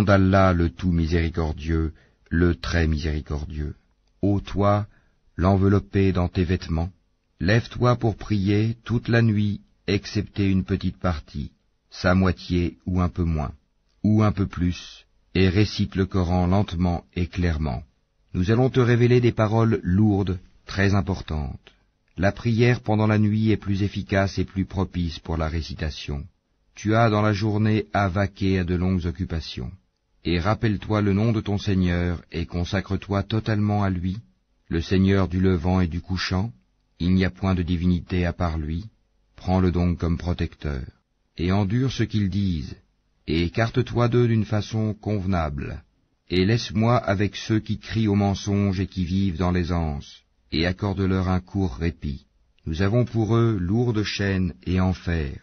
d'Allah le tout miséricordieux, le très miséricordieux. Ô toi, l'enveloppé dans tes vêtements, lève-toi pour prier toute la nuit, excepté une petite partie, sa moitié ou un peu moins, ou un peu plus, et récite le Coran lentement et clairement. Nous allons te révéler des paroles lourdes, très importantes. La prière pendant la nuit est plus efficace et plus propice pour la récitation. Tu as dans la journée à vaquer à de longues occupations. Et rappelle-toi le nom de ton Seigneur et consacre-toi totalement à lui, le Seigneur du levant et du couchant. Il n'y a point de divinité à part lui. Prends-le donc comme protecteur. Et endure ce qu'ils disent, et écarte-toi d'eux d'une façon convenable. Et laisse-moi avec ceux qui crient au mensonge et qui vivent dans l'aisance, et accorde-leur un court répit. Nous avons pour eux lourdes chaînes et enfer,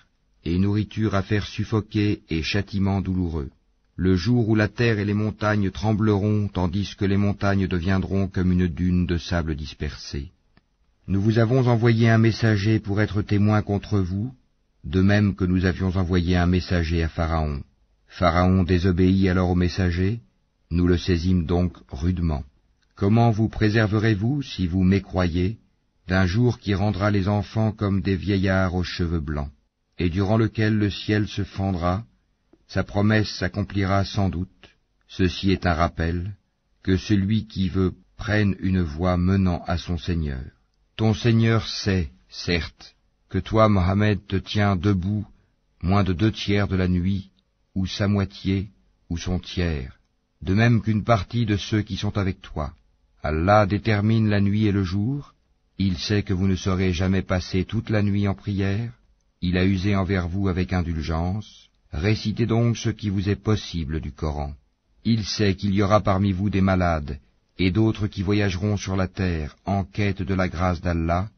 et nourriture à faire suffoquer et châtiment douloureux. Le jour où la terre et les montagnes trembleront, tandis que les montagnes deviendront comme une dune de sable dispersé. Nous vous avons envoyé un messager pour être témoin contre vous, de même que nous avions envoyé un messager à Pharaon. Pharaon désobéit alors au messager, nous le saisîmes donc rudement. Comment vous préserverez-vous, si vous mécroyez, d'un jour qui rendra les enfants comme des vieillards aux cheveux blancs, et durant lequel le ciel se fendra? Sa promesse s'accomplira sans doute. Ceci est un rappel, que celui qui veut prenne une voie menant à son Seigneur. Ton Seigneur sait, certes, que toi, Mohammed, te tiens debout moins de 2/3 de la nuit, ou sa moitié, ou son tiers, de même qu'une partie de ceux qui sont avec toi. Allah détermine la nuit et le jour. Il sait que vous ne saurez jamais passer toute la nuit en prière. Il a usé envers vous avec indulgence. Récitez donc ce qui vous est possible du Coran. Il sait qu'il y aura parmi vous des malades, et d'autres qui voyageront sur la terre en quête de la grâce d'Allah,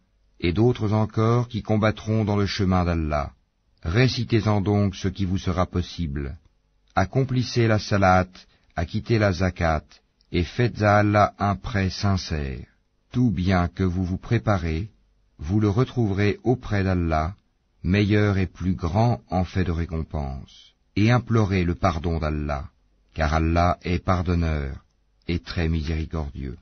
et d'autres encore qui combattront dans le chemin d'Allah. Récitez-en donc ce qui vous sera possible. Accomplissez la salat, acquittez la zakat, et faites à Allah un prêt sincère. Tout bien que vous vous préparez, vous le retrouverez auprès d'Allah, meilleur et plus grand en fait de récompense. Et implorez le pardon d'Allah, car Allah est pardonneur et très miséricordieux.